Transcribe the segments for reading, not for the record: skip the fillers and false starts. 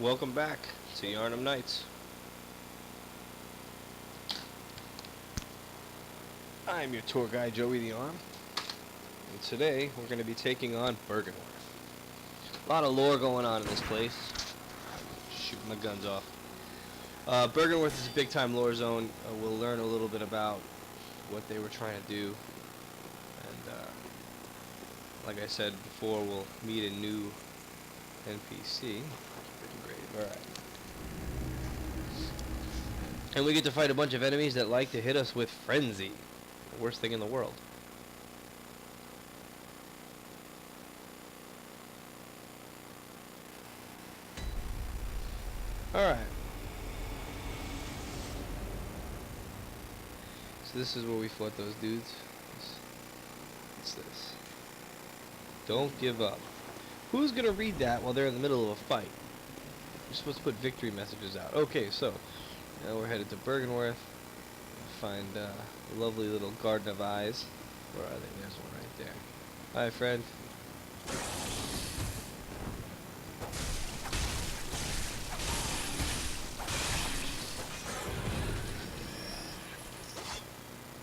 Welcome back to Yarnum Nights. I'm your tour guide, Joey the Arm, and today we're going to be taking on Bergynwerth. A lot of lore going on in this place. Shooting my guns off. Bergynwerth is a big-time lore zone. We'll learn a little bit about what they were trying to do, and like I said before, we'll meet a new NPC. Alright. And we get to fight a bunch of enemies that like to hit us with frenzy. The worst thing in the world. Alright. So this is where we fought those dudes. What's this? Don't give up. Who's gonna read that while they're in the middle of a fight? You're supposed to put victory messages out. Okay, so now we're headed to Bergynwerth. Find a lovely little Garden of Eyes. Where are they? There's one right there. Hi, friend.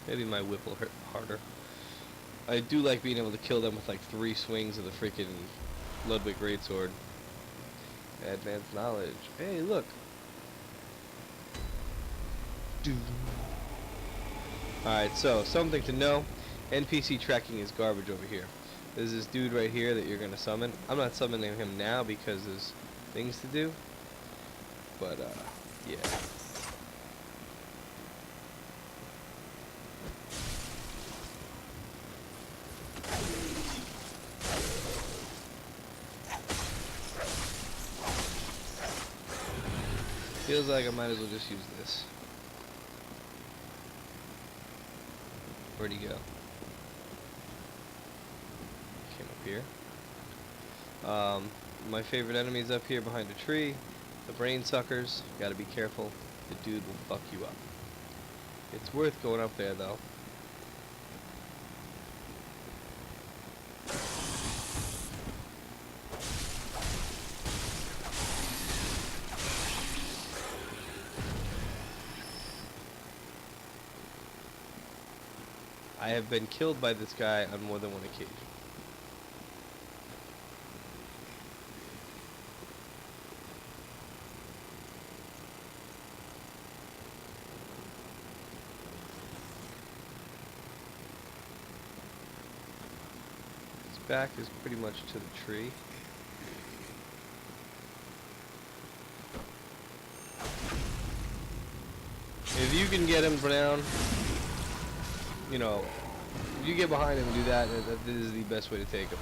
Maybe my whip will hurt harder. I do like being able to kill them with like 3 swings of the freaking Ludwig Greatsword. Advanced knowledge. Hey, look. Alright, so something to know. NPC tracking is garbage over here. There's this dude right here that you're going to summon. I'm not summoning him now because there's things to do. But, yeah. Feels like I might as well just use this. Where'd he go? Came up here. My favorite enemy's up here behind a tree. The brain suckers. You gotta be careful. The dude will fuck you up. It's worth going up there though. I have been killed by this guy on more than one occasion. His back is pretty much to the tree. If you can get him down, you know, if you get behind him and do that, that is the best way to take him.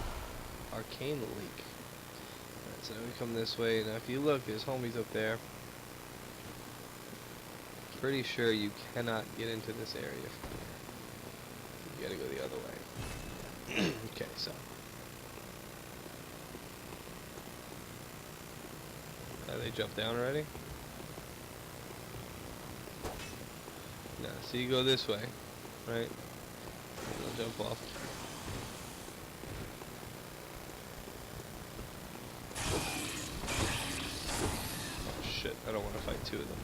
Arcane leak. Alright, so now we come this way. Now if you look, there's homies up there. Pretty sure you cannot get into this area from here. You gotta go the other way. Okay, so. They jumped down already? No, so you go this way. Right? I'll jump off. Oh shit, I don't want to fight 2 of them.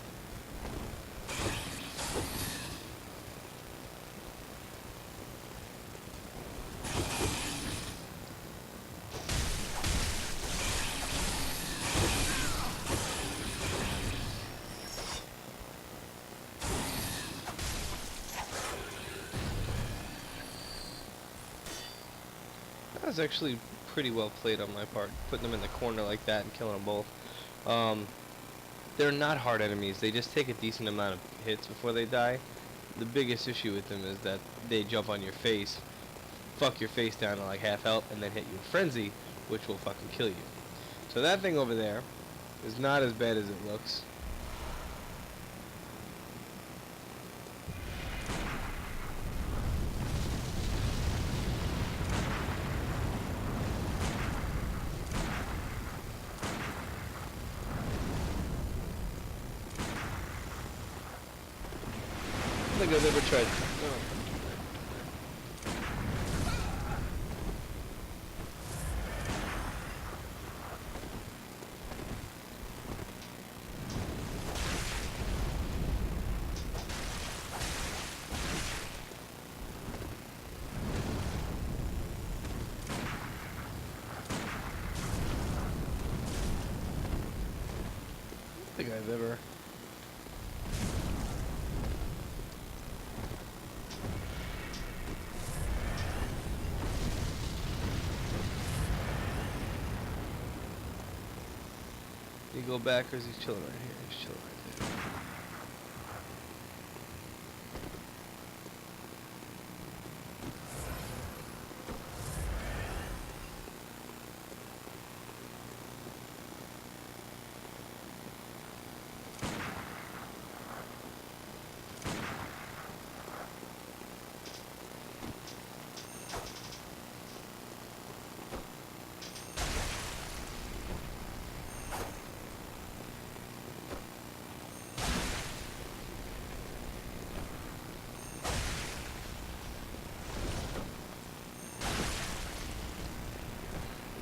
That was actually pretty well played on my part, putting them in the corner like that and killing them both. They're not hard enemies, they just take a decent amount of hits before they die. The biggest issue with them is that they jump on your face, fuck your face down to like half health, and then hit you with frenzy, which will fucking kill you. So that thing over there is not as bad as it looks. I think I've ever tried. think I've ever... You go back, or is he chilling right here? He's chilling right there.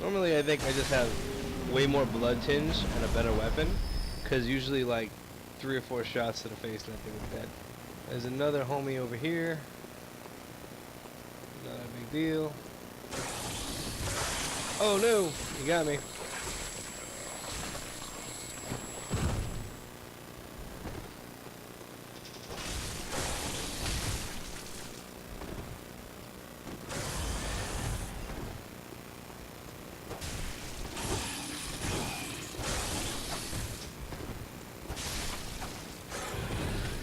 Normally I think I just have way more blood tinge and a better weapon, because usually like 3 or 4 shots to the face and that thing is dead. There's another homie over here. Not a big deal. Oh no, you got me.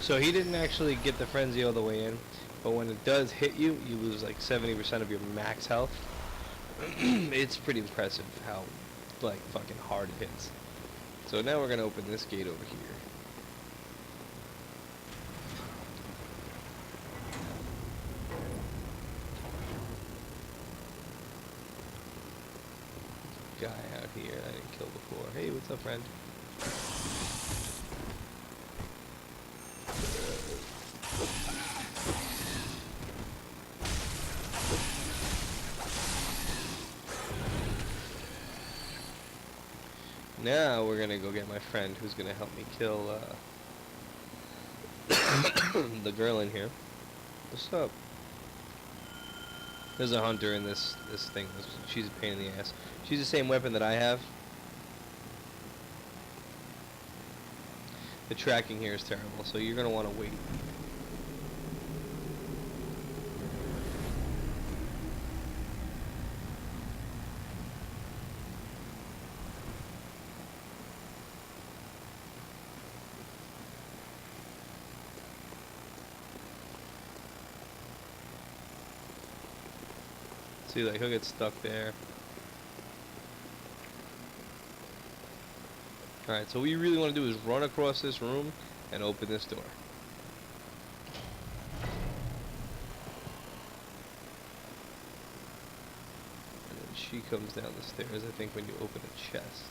So he didn't actually get the frenzy all the way in, but when it does hit you, you lose like 70% of your max health. It's pretty impressive how like fucking hard it hits. So now we're gonna open this gate over here. Guy out here I didn't kill before. Hey, what's up, friend? Now we're gonna go get my friend who's gonna help me kill the girl in here. What's up? There's a hunter in this thing. She's a pain in the ass. She's the same weapon that I have. The tracking here is terrible, so you're gonna want to wait. See, like, he'll get stuck there. Alright, so what you really want to do is run across this room and open this door. And then she comes down the stairs, I think, when you open a chest.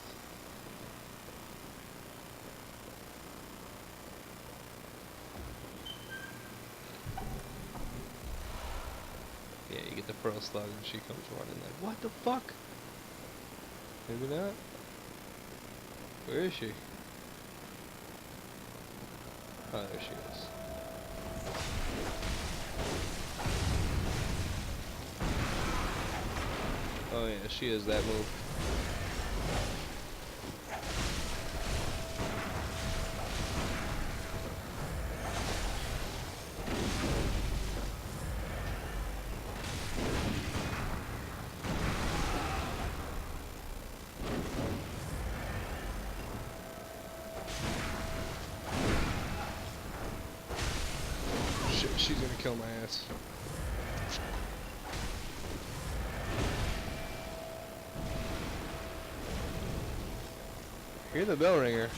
Yeah, you get the pearl slug and she comes running like, what the fuck? Maybe not. Where is she? Oh, there she is. Oh yeah, she is that move. She's gonna kill my ass. Hear the bell ringer.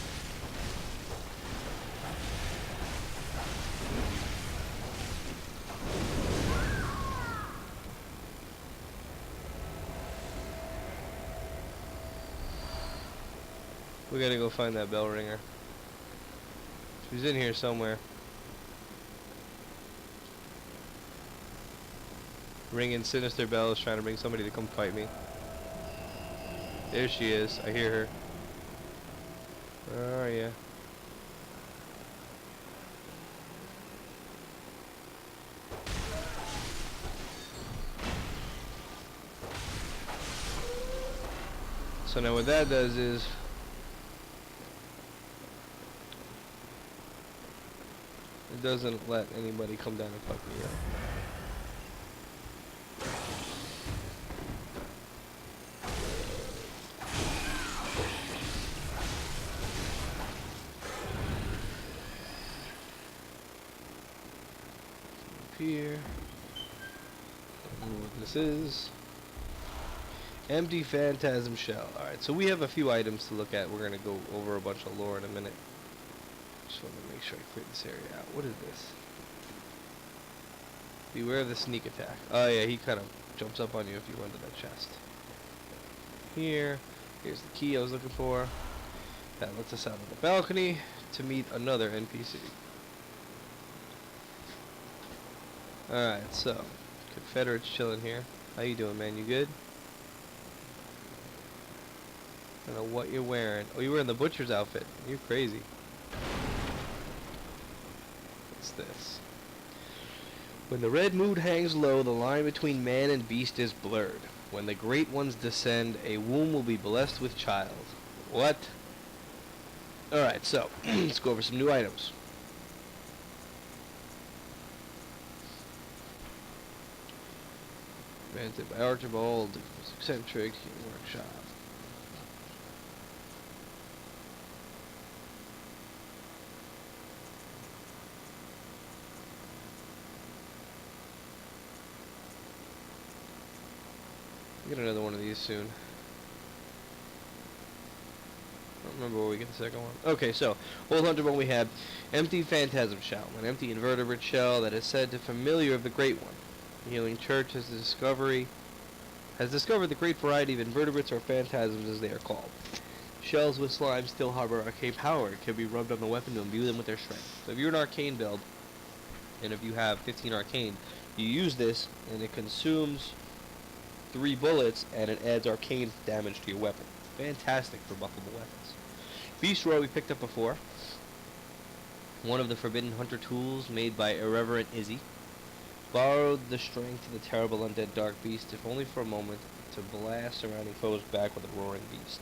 We gotta go find that bell ringer. She's in here somewhere. Ringing sinister bells, trying to bring somebody to come fight me. There she is. I hear her. Where are ya? So now what that does is It doesn't let anybody come down and fuck me up. Here. I don't know what this is. Empty phantasm shell. Alright, so we have a few items to look at. We're going to go over a bunch of lore in a minute. Just want to make sure I clear this area out. What is this? Beware of the sneak attack. Oh yeah, he kind of jumps up on you if you run to that chest. Here's the key I was looking for. That lets us out on the balcony to meet another NPC. Alright, so Confederates chilling here. How you doing, man? You good? I don't know what you're wearing. Oh, you're wearing the butcher's outfit. You're crazy. What's this? When the red mood hangs low, the line between man and beast is blurred. When the great ones descend, a womb will be blessed with child. What? Alright, so let's go over some new items. Invented by Archibald, eccentric workshop. Get another one of these soon. I don't remember where we get the second one. Okay, so Old Hunter one we had empty phantasm shell, an empty invertebrate shell that is said to familiar of the Great One. The Healing Church has discovered the great variety of invertebrates, or phantasms as they are called. Shells with slime still harbor arcane power. It can be rubbed on the weapon to imbue them with their strength. So if you're an arcane build, and if you have 15 arcane, you use this and it consumes 3 bullets and it adds arcane damage to your weapon. Fantastic for buffable weapons. Beast Roar we picked up before. One of the forbidden hunter tools made by Irreverent Izzy. Borrowed the strength of the terrible undead dark beast, if only for a moment, to blast surrounding foes back with a roaring beast.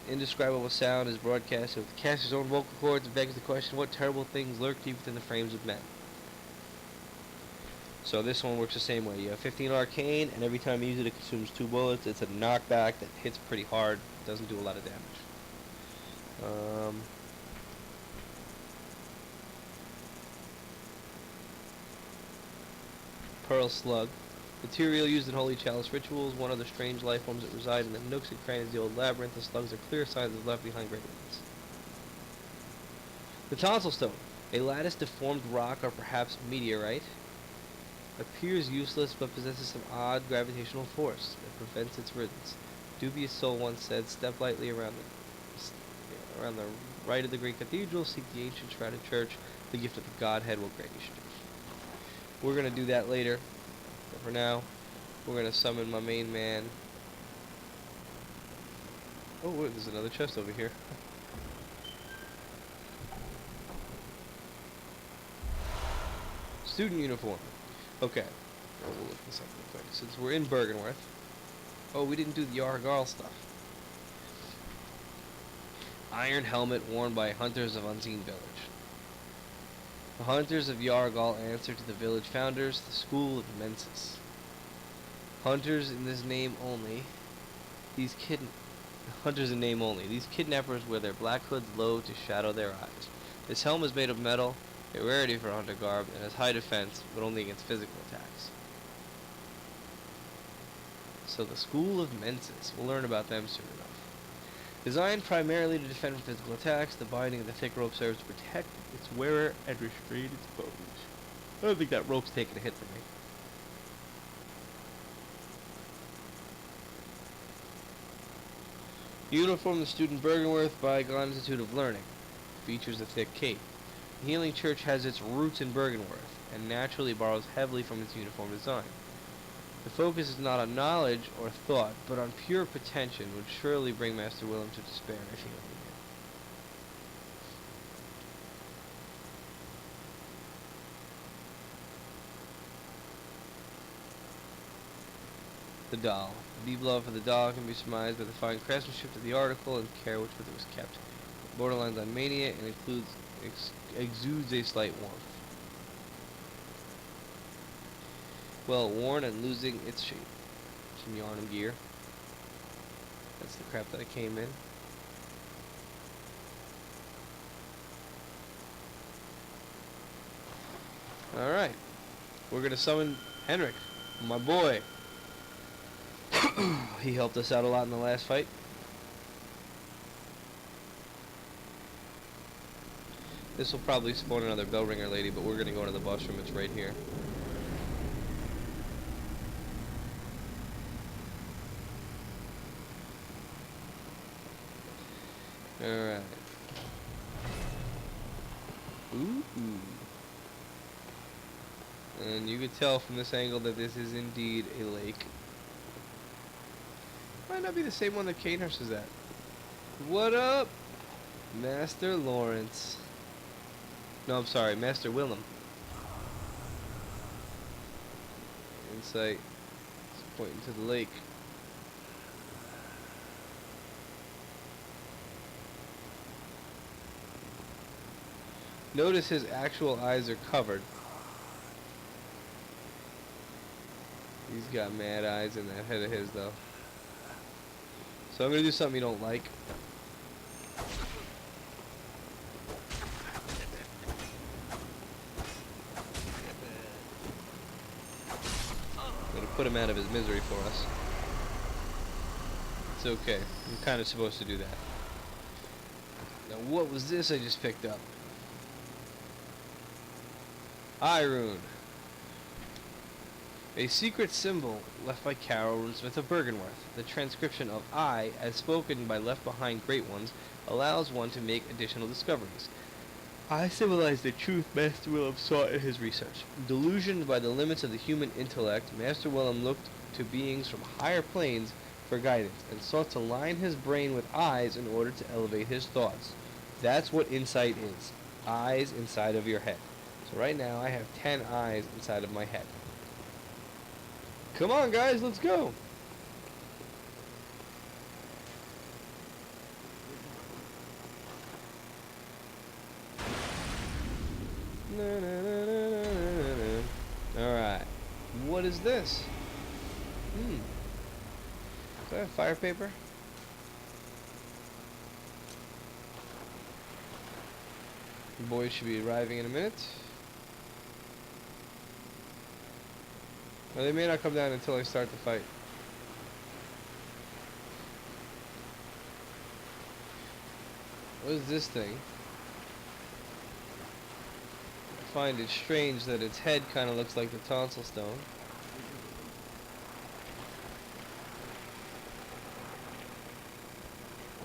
Indescribable sound is broadcast with the caster's own vocal cords and begs the question, what terrible things lurk deep within the frames of men? So this one works the same way. You have 15 arcane, and every time you use it, it consumes 2 bullets. It's a knockback that hits pretty hard. It doesn't do a lot of damage. Pearl Slug. Material used in Holy Chalice rituals. One of the strange life forms that reside in the nooks and crannies of the old labyrinth. The slugs are clear signs of left behind great ones. The Tonsil Stone. A lattice deformed rock, or perhaps meteorite. Appears useless but possesses some odd gravitational force that prevents its riddance. Dubious soul once said, step lightly around the right of the great cathedral, seek the ancient shrouded church, the gift of the Godhead will grant you strength. We're going to do that later, but for now, we're going to summon my main man. Oh, wait, there's another chest over here. Student uniform. Okay, we'll look this up real quick. Since we're in Bergynwerth. Oh, we didn't do the Yargarl stuff. Iron helmet worn by hunters of Unseen Village. The hunters of Yargarl answer to the village founders, the school of Mensis. Hunters in this name only. Hunters in name only. These kidnappers wear their black hoods low to shadow their eyes. This helm is made of metal, a rarity for hunter garb, and has high defense, but only against physical attacks. So the School of Mensis. We'll learn about them soon enough. Designed primarily to defend from physical attacks, the binding of the thick rope serves to protect its wearer and restrain its foes. I don't think that rope's taking a hit from me. Uniform the student Bergynwerth by Gone Institute of Learning. Features a thick cape. The Healing Church has its roots in Bergynwerth, and naturally borrows heavily from its uniform design. The focus is not on knowledge or thought, but on pure pretension, would surely bring Master Willem to despair if he only knew. The doll. The deep love for the doll can be surmised by the fine craftsmanship of the article and care with which it was kept. Borderlines on mania and includes exudes a slight warmth. Well, worn and losing its shape. Some yarn and gear. That's the crap that I came in. Alright. We're gonna summon Henrik, my boy. He helped us out a lot in the last fight. This will probably spawn another bell ringer lady, but we're gonna go to the boss room. It's right here. Alright. Ooh. And you could tell from this angle that this is indeed a lake. Might not be the same one that Cainhurst is at. What up, Master Lawrence? No, I'm sorry, Master Willem. Insight. It's pointing to the lake. Notice his actual eyes are covered. He's got mad eyes in that head of his, though. So I'm gonna do something you don't like. I'm gonna put him out of his misery for us. It's okay. I'm kind of supposed to do that. Now, what was this I just picked up? Eye rune. A secret symbol left by Carol Runesmith of Bergynwerth. The transcription of I, as spoken by left behind great ones, allows one to make additional discoveries. I symbolize the truth Master Willem sought in his research. Delusioned by the limits of the human intellect, Master Willem looked to beings from higher planes for guidance, and sought to line his brain with eyes in order to elevate his thoughts. That's what insight is. Eyes inside of your head. So right now I have 10 eyes inside of my head. Come on, guys, let's go. Alright. What is this? Is that fire paper? The boys should be arriving in a minute. Well, they may not come down until I start the fight. What is this thing? I find it strange that its head kind of looks like the tonsil stone.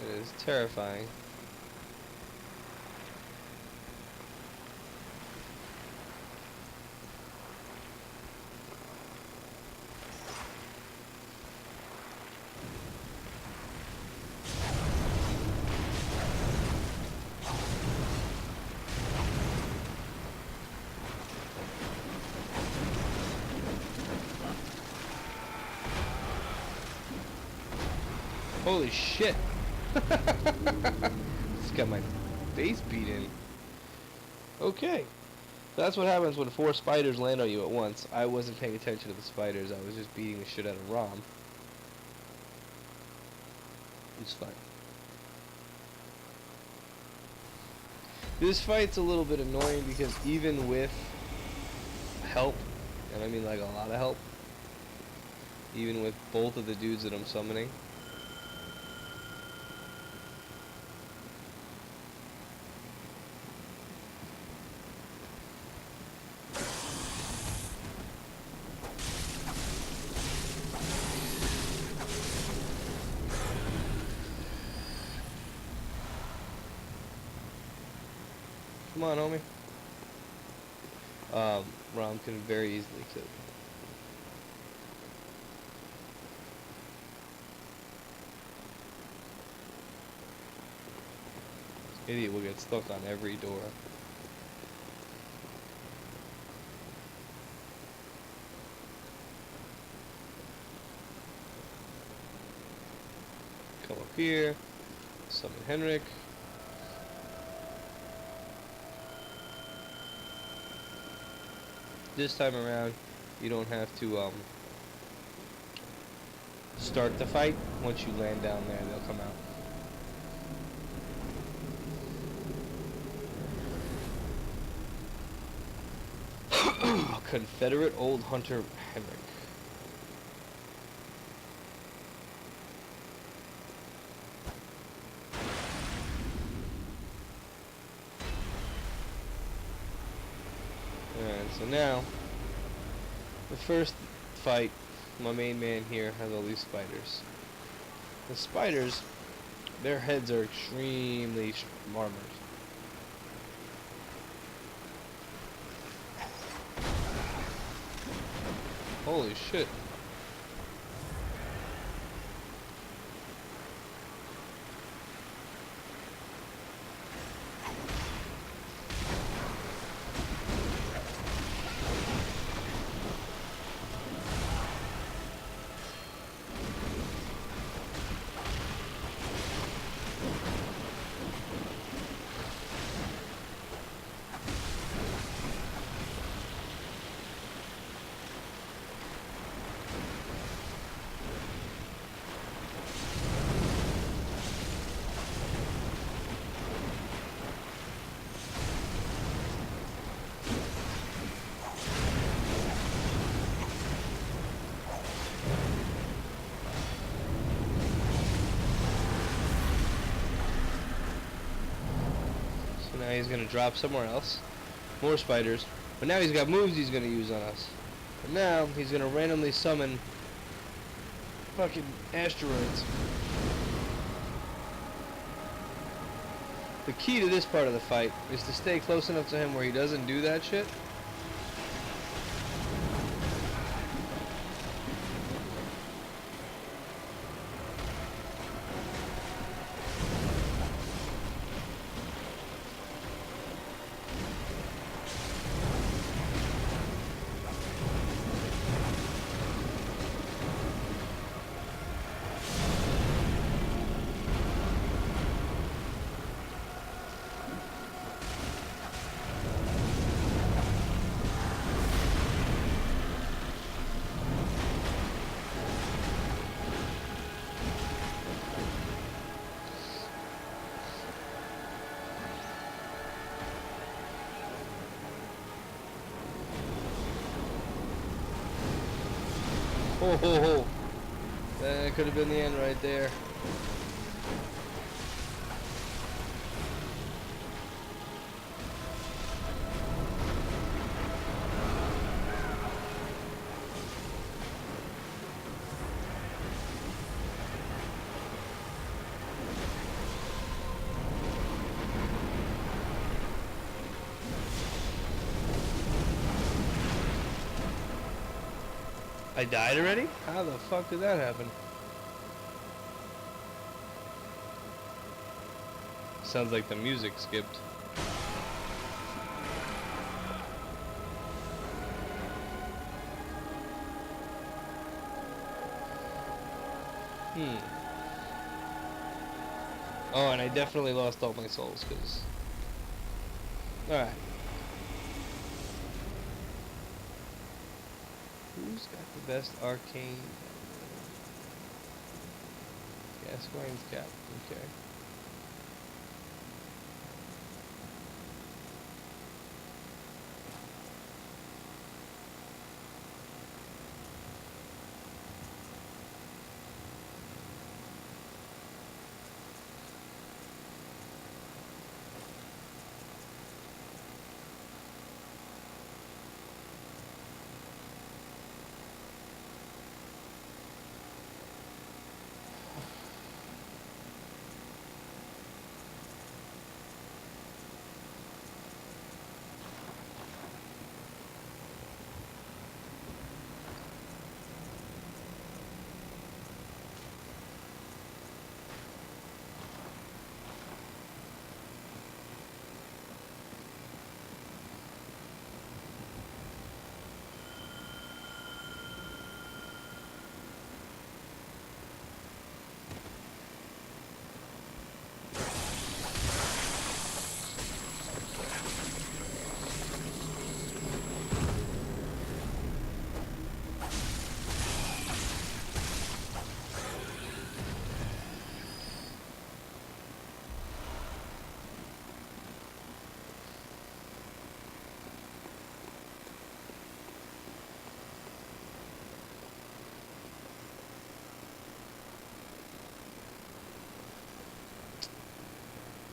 It is terrifying. Holy shit! Just got my face beat in. Okay. That's what happens when 4 spiders land on you at once. I wasn't paying attention to the spiders. I was just beating the shit out of Rom. It's fine. This fight's a little bit annoying because even with help, and I mean like a lot of help, even with both of the dudes that I'm summoning, come on, homie. Rom can very easily kill you. This idiot will get stuck on every door. Come up here. Summon Henrik. this time around, you don't have to start the fight. Once you land down there, they'll come out. Confederate old hunter Henrik. Alright, so now, the first fight, my main man here has all these spiders. The spiders, their heads are extremely armored. Holy shit. Now he's gonna drop somewhere else. More spiders. But now he's got moves he's gonna use on us. And now he's gonna randomly summon fucking asteroids. The key to this part of the fight is to stay close enough to him where he doesn't do that shit. Ho ho ho. That could have been the end right there. I died already? How the fuck did that happen? Sounds like the music skipped. Oh, and I definitely lost all my souls, because... Alright. Who's got the best arcane? Gascoigne's cap. Okay.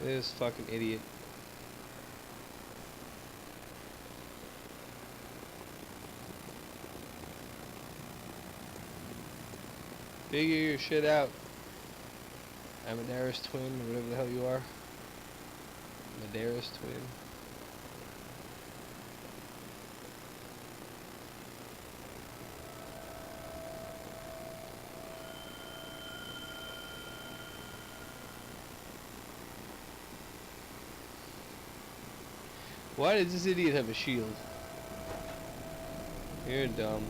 This fucking idiot. Figure your shit out. Amadeus twin, or whatever the hell you are. Amadeus twin. Why does this idiot have a shield? You're dumb.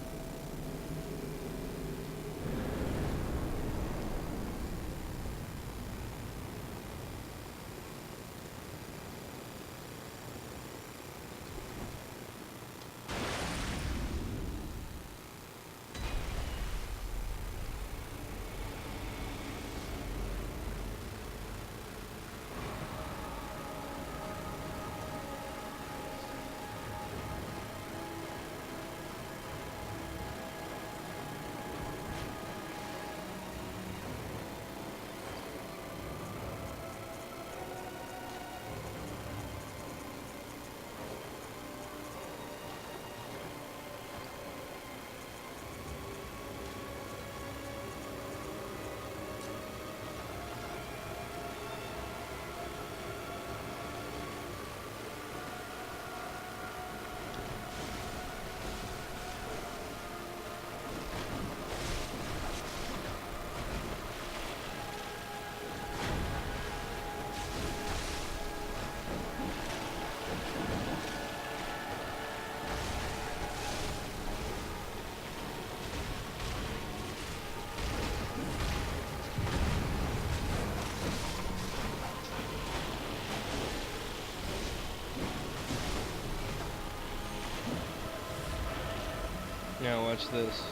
Now watch this.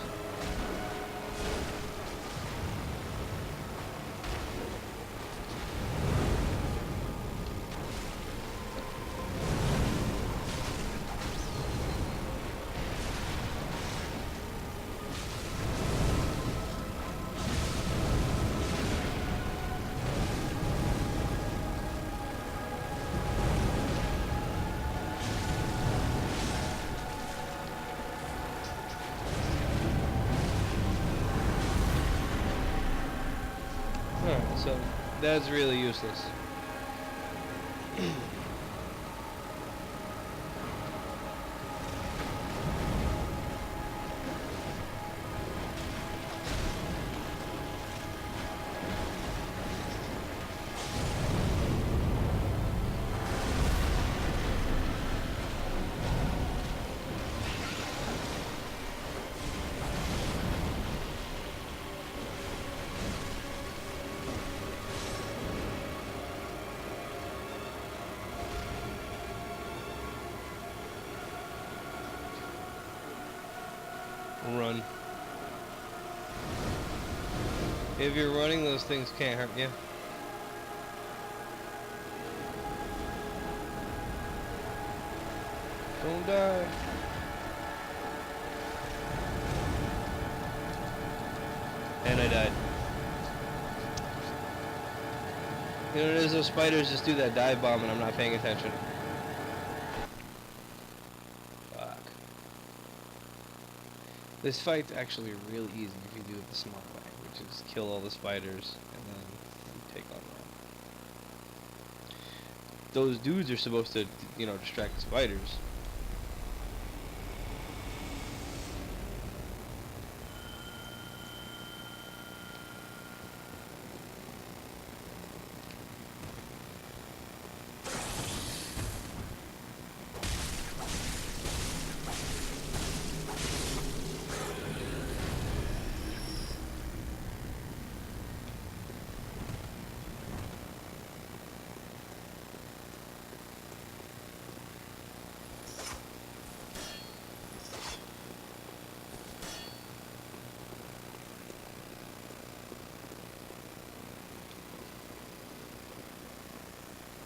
Alright, so that's really useless. Run. If you're running, those things can't hurt you. Don't die. And I died. You know what it is? Those spiders just do that dive bomb and I'm not paying attention. This fight's actually really easy if you do it the smart way, which is kill all the spiders and then you take on them. Those dudes are supposed to, you know, distract the spiders.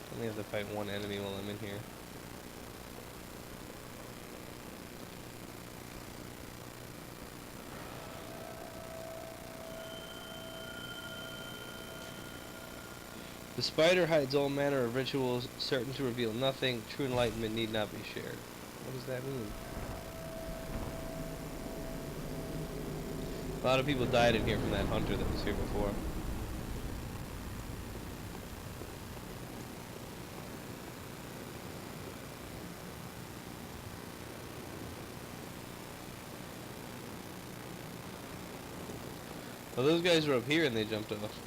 I only have to fight one enemy while I'm in here. The spider hides all manner of rituals, certain to reveal nothing. True enlightenment need not be shared. What does that mean? A lot of people died in here from that hunter that was here before. Well, those guys were up here and they jumped off.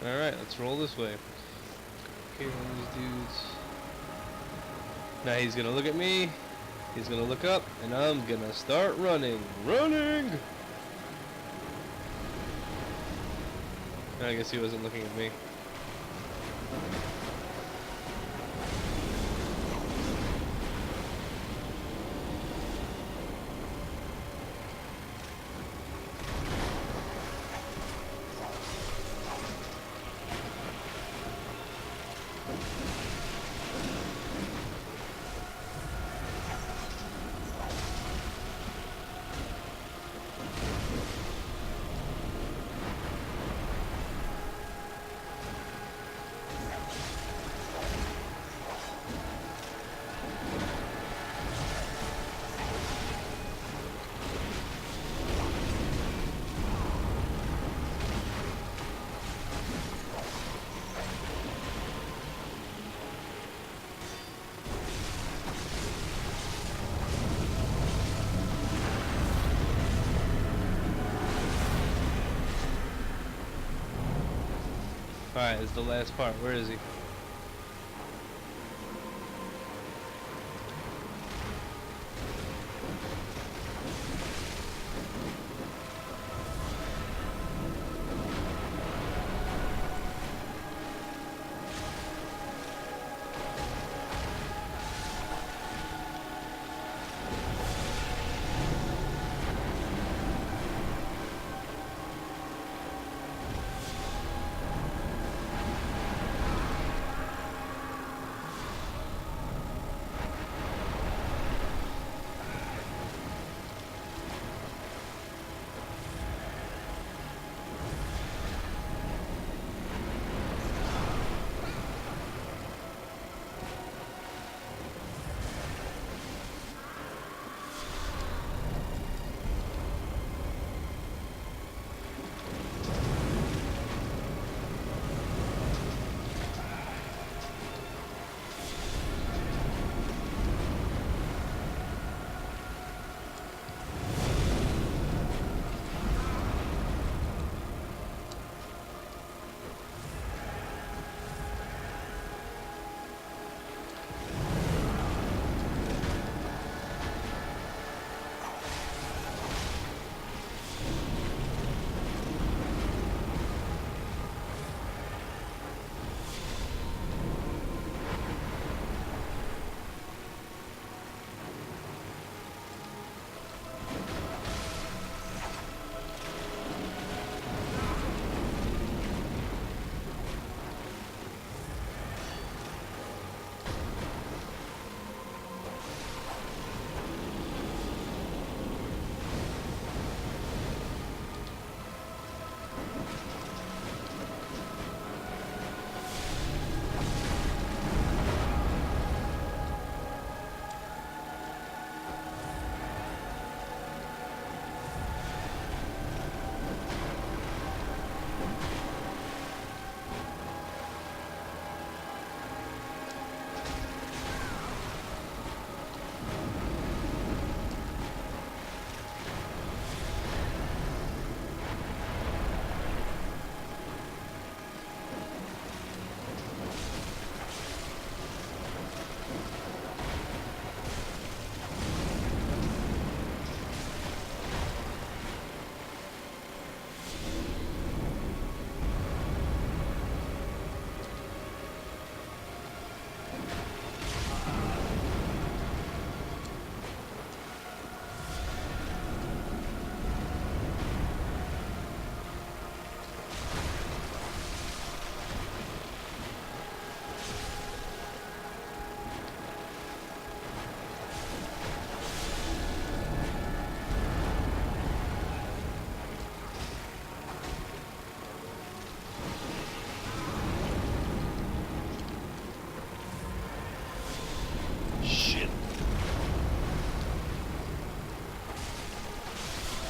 Alright, let's roll this way. Okay, one of these dudes. Now he's gonna look at me, he's gonna look up, and I'm gonna start running. Running! I guess he wasn't looking at me. Alright, it's the last part. Where is he?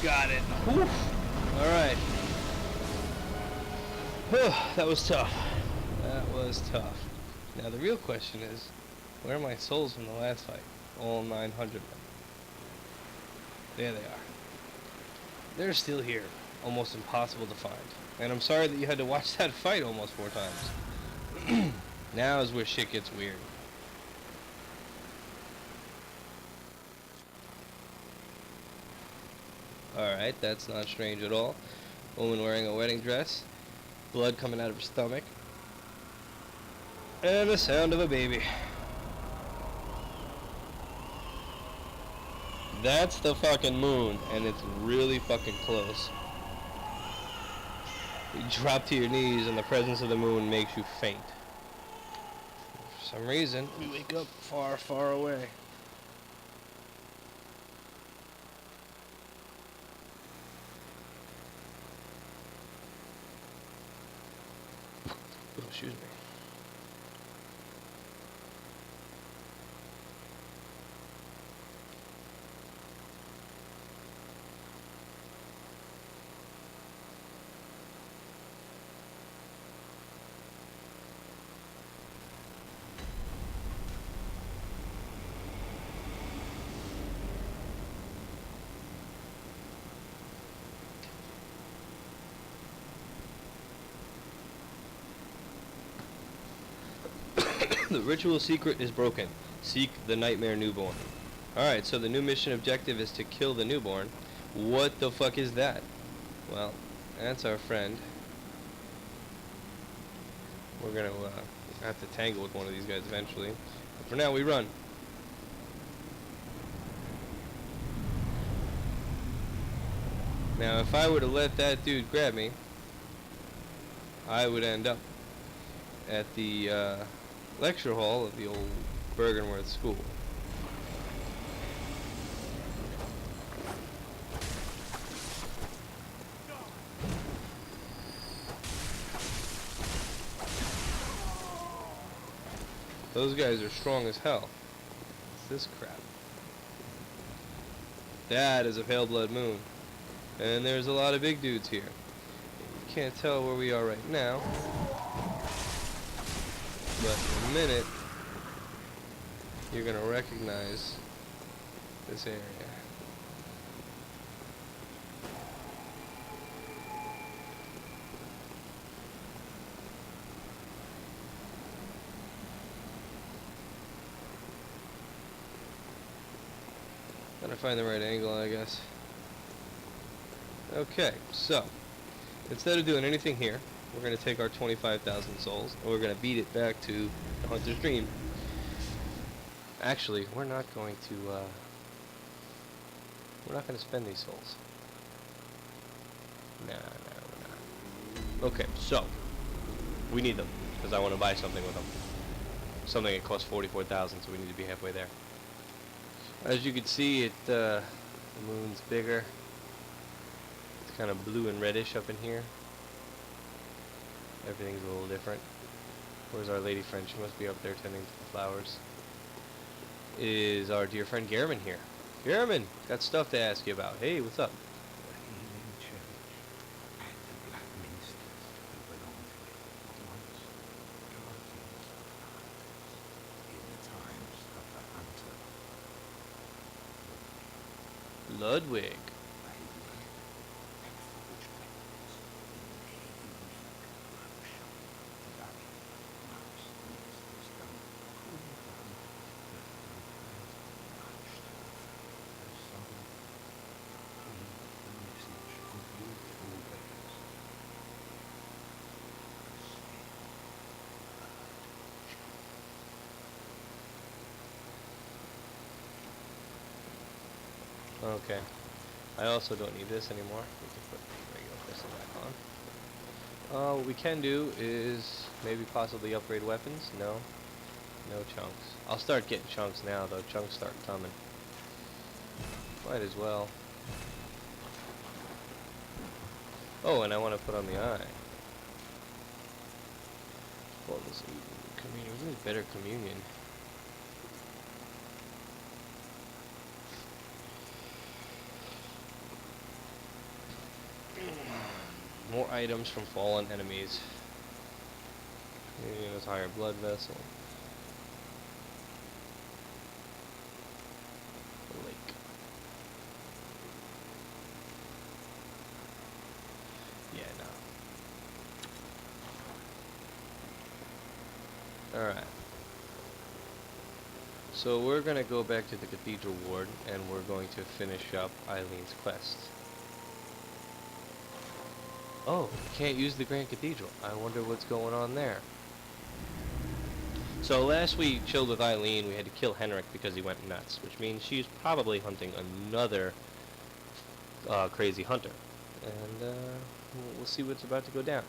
Got it. Whew. Alright. That was tough. That was tough. Now the real question is, where are my souls from the last fight? All 900 of them. There they are. They're still here. Almost impossible to find. And I'm sorry that you had to watch that fight almost 4 times. Now is where shit gets weird. Alright, that's not strange at all. Woman wearing a wedding dress. Blood coming out of her stomach. And the sound of a baby. That's the fucking moon, and it's really fucking close. You drop to your knees and the presence of the moon makes you faint. For some reason, we wake up far, far away. Oh, excuse me. The ritual secret is broken. Seek the nightmare newborn. Alright, so the new mission objective is to kill the newborn. What the fuck is that? Well, that's our friend. We're gonna have to tangle with one of these guys eventually. But for now, we run. Now, if I were to let that dude grab me, I would end up at the lecture hall of the old Bergynwerth school. Those guys are strong as hell. What's this crap? That is a pale blood moon. And there's a lot of big dudes here. You can't tell where we are right now. But in a minute, you're gonna recognize this area. Gotta find the right angle, I guess. Okay, so instead of doing anything here, we're going to take our 25,000 souls, and we're going to beat it back to the Hunter's Dream. Actually, we're not going to spend these souls. Nah, we're not. Okay, so, we need them, because I want to buy something with them. Something that costs 44,000, so we need to be halfway there. As you can see, the moon's bigger. It's kind of blue and reddish up in here. Everything's a little different. Where's our lady friend? She must be up there tending to the flowers. Is our dear friend German here? German! Got stuff to ask you about. Hey, what's up? Ludwig. Okay. I also don't need this anymore. We can put the regular pistol back on. What we can do is maybe possibly upgrade weapons. No. No chunks. I'll start getting chunks now, though. Chunks start coming. Might as well. Oh, and I want to put on the eye. Well, this communion. We need better communion. items from fallen enemies. Maybe an entire blood vessel. A lake. Yeah, no. Alright. So we're going to go back to the Cathedral Ward, and we're going to finish up Eileen's quest. Oh, can't use the Grand Cathedral. I wonder what's going on there. So last we chilled with Eileen, we had to kill Henrik because he went nuts, which means she's probably hunting another crazy hunter. And we'll see what's about to go down.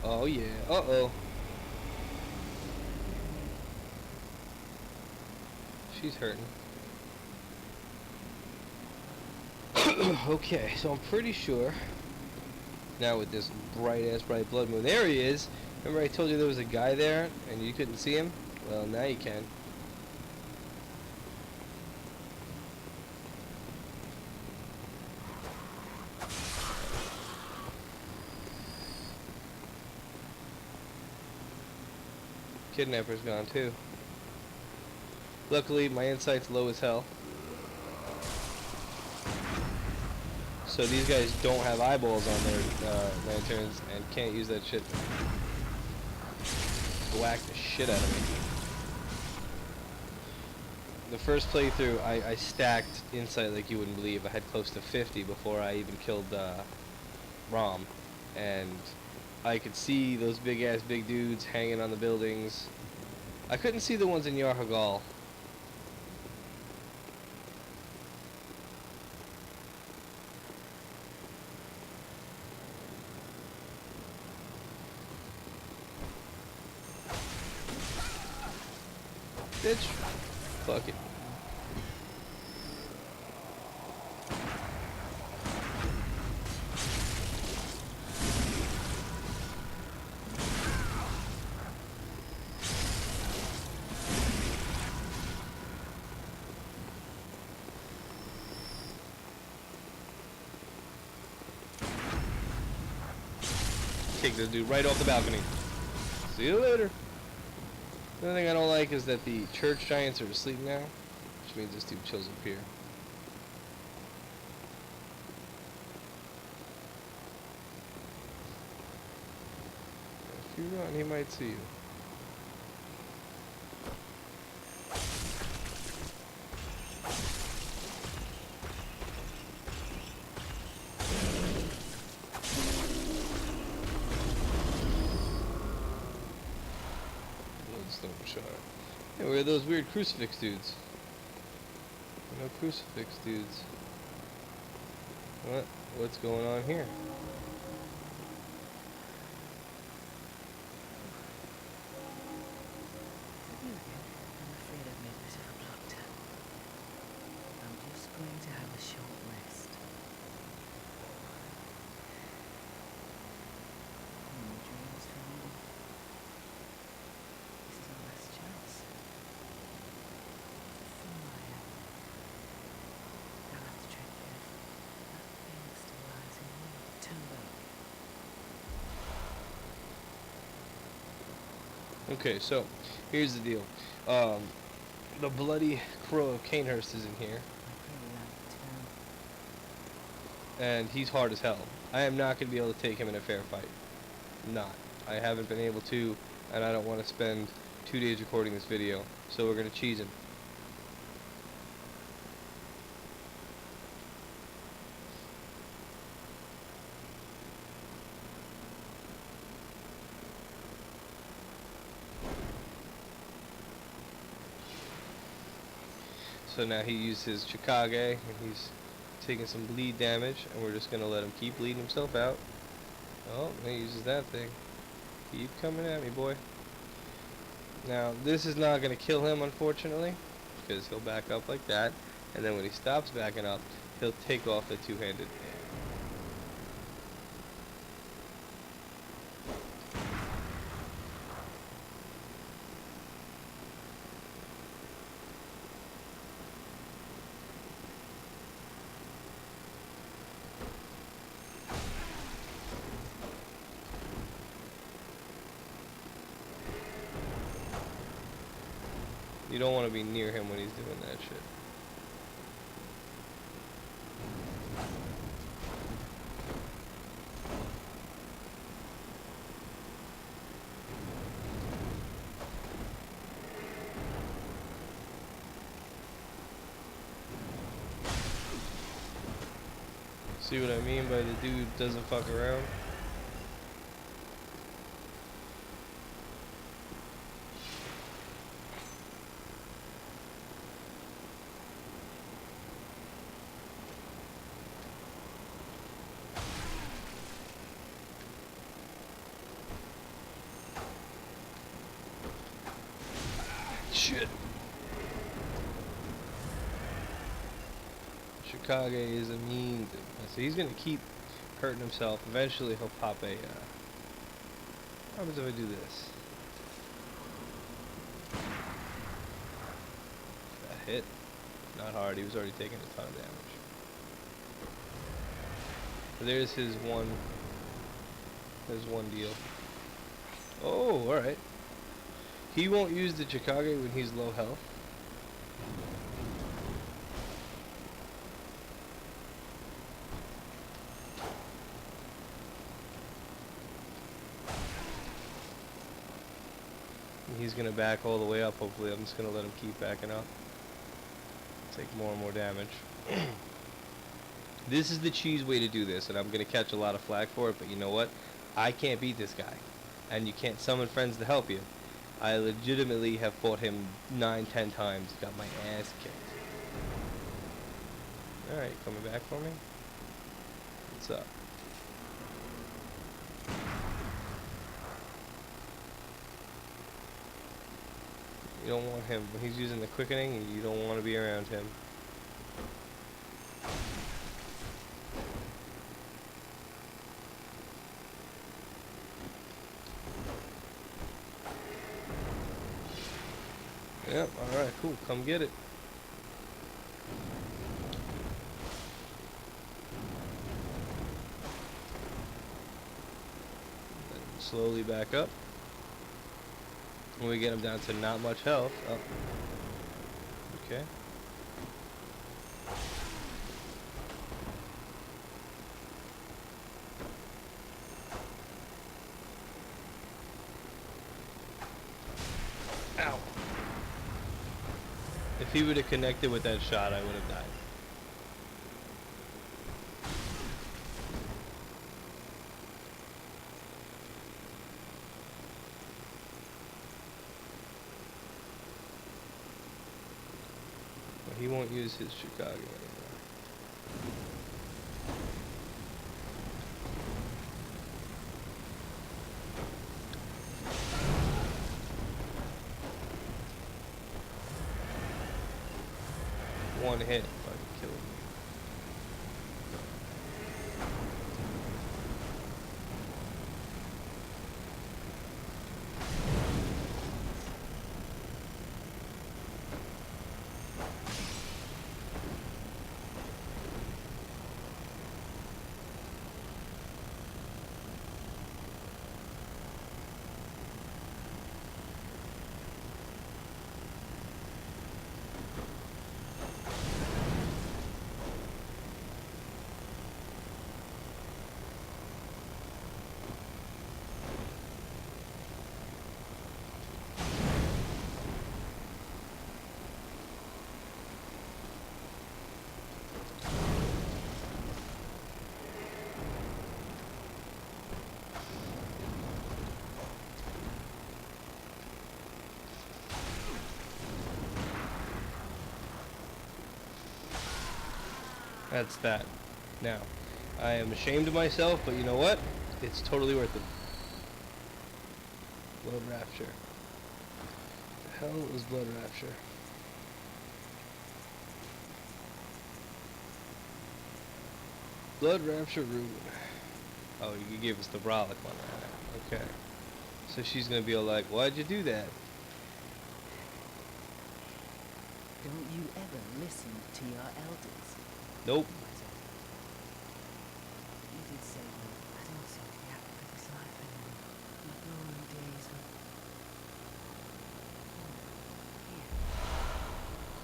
Oh yeah, uh-oh. She's hurting. Okay, so I'm pretty sure, now with this bright blood moon, there he is. Remember I told you there was a guy there and you couldn't see him? Well, now you can. Kidnapper's gone too. Luckily, my insight's low as hell. So these guys don't have eyeballs on their lanterns and can't use that shit to whack the shit out of me. The first playthrough, I stacked insight like you wouldn't believe. I had close to 50 before I even killed Rom. And I could see those big dudes hanging on the buildings. I couldn't see the ones in Yarhagal. Bitch. Fuck it. Kick this dude right off the balcony. See you later. The only thing I don't like is that the church giants are asleep now, which means this dude chills up here. If you run, he might see you. Hey, where are those weird crucifix dudes? No crucifix dudes. What? What's going on here? Okay, so here's the deal. The bloody crow of Cainhurst is in here. And he's hard as hell. I am not going to be able to take him in a fair fight. Not. I haven't been able to, and I don't want to spend 2 days recording this video. So we're going to cheese him. So now he used his Chikage, and he's taking some bleed damage, and we're just going to let him keep bleeding himself out. Oh, he uses that thing. Keep coming at me, boy. Now, this is not going to kill him, unfortunately, because he'll back up like that, and then when he stops backing up, he'll take off the two-handed You don't want to be near him when he's doing that shit. See what I mean by the dude doesn't fuck around? Shit. Chicago is a mean dude. So he's gonna keep hurting himself. Eventually he'll pop a, what happens if I do this? That hit? Not hard, he was already taking a ton of damage. So there's his one deal. Oh, alright. He won't use the Chicago when he's low health. He's gonna back all the way up, hopefully. I'm just gonna let him keep backing up. Take more and more damage. This is the cheese way to do this, and I'm gonna catch a lot of flack for it, but you know what? I can't beat this guy. And you can't summon friends to help you. I legitimately have fought him 9-10 times, got my ass kicked. Alright, coming back for me? What's up? You don't want him, when he's using the quickening, you don't want to be around him. Yep, alright, cool, come get it. Then slowly back up. When we get him down to not much health. Oh. Okay. Ow. If he would have connected with that shot, I would have died. He won't use his Chicago anymore. One hit fucking killed me. That's that. Now, I am ashamed of myself, but you know what? It's totally worth it. Blood Rapture. The hell is Blood Rapture? Blood Rapture Rune. Oh, you gave us the Brolic one. Okay. So she's gonna be all like, why'd you do that? Don't you ever listen to your elders? Nope. You did say that I don't seem to be happy with this life anymore. My glory days were... Here.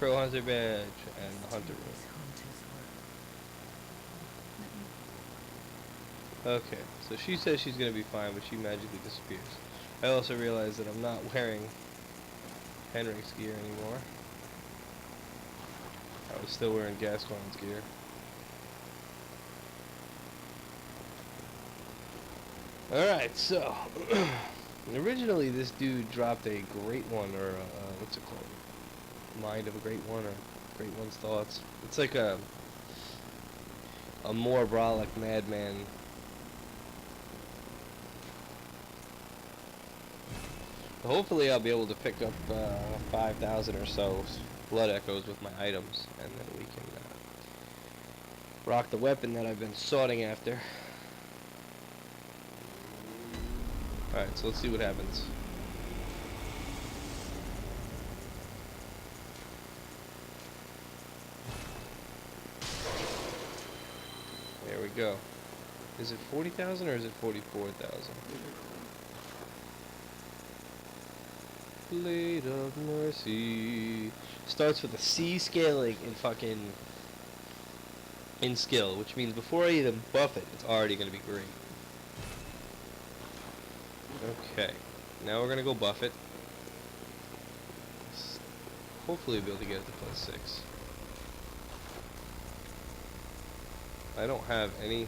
Crow Hunter badge and the Hunter room. This hunter's work. Okay, so she says she's gonna be fine, but she magically disappears. I also realize that I'm not wearing Henrik's gear anymore. I was still wearing Gascoigne's gear. Alright, so originally this dude dropped a great one, or what's it called? Mind of a Great One, or Great One's Thoughts. It's like a more brolic madman. Hopefully I'll be able to pick up 5,000 or so blood echoes with my items, and then we can rock the weapon that I've been sorting after. Alright, so let's see what happens. There we go. Is it 40,000 or is it 44,000? Blade of Mercy. Starts with a C scaling in skill, which means before I even buff it, it's already going to be great. Okay, now we're going to go buff it. Hopefully we'll be able to get it to +6. I don't have any.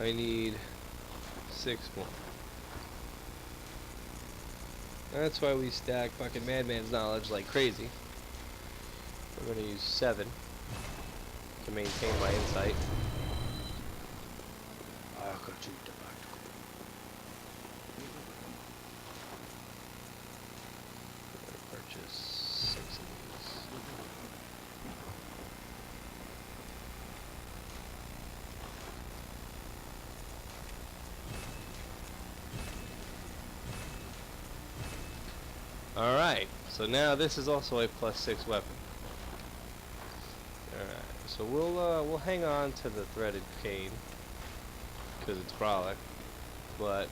I need 6 more. That's why we stack fucking Madman's knowledge like crazy. We're gonna use 7 to maintain my insight. Purchase 6 of these. Alright, so now this is also a +6 weapon. Alright, so we'll hang on to the threaded cane because it's brolic, but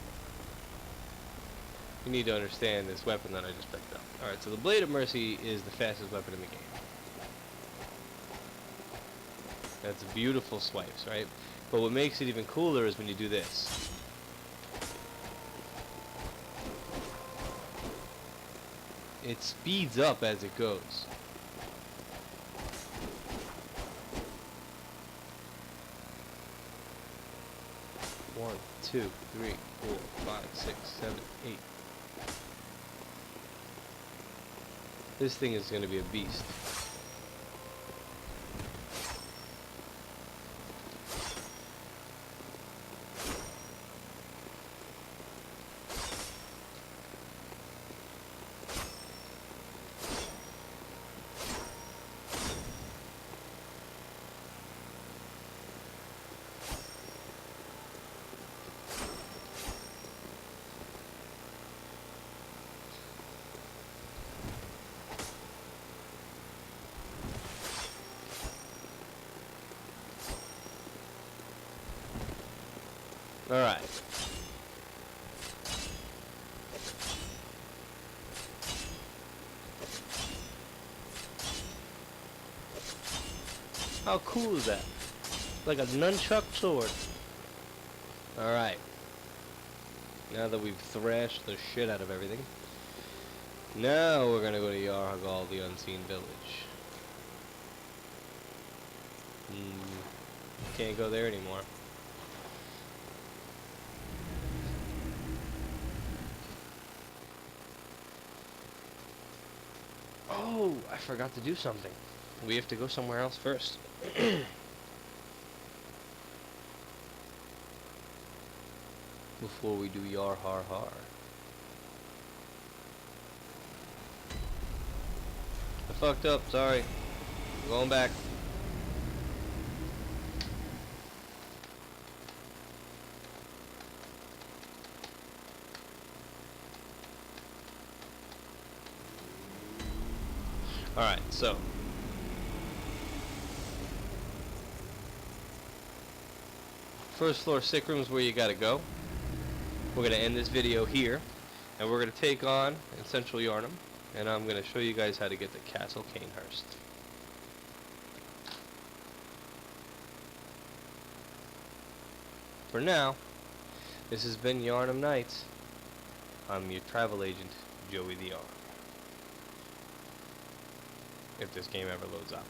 you need to understand this weapon that I just picked up. Alright, so the Blade of Mercy is the fastest weapon in the game. That's beautiful swipes, right? But what makes it even cooler is when you do this. It speeds up as it goes. One, 2, 3, 4, 5, 6, 7, 8. This thing is going to be a beast. Alright. How cool is that? Like a nunchuck sword. Alright. Now that we've thrashed the shit out of everything, now we're gonna go to Yarhagal, the Unseen Village. Can't go there anymore. Oh, I forgot to do something. We have to go somewhere else first. Before we do Yar Har Har. I fucked up, sorry. I'm going back. Alright, so first floor sick room is where you gotta go. We're gonna end this video here, and we're gonna take on in Central Yarnum, and I'm gonna show you guys how to get to Castle Cainhurst. For now, this has been Yarnum Nights. I'm your travel agent, Joey the Arm. If this game ever loads up.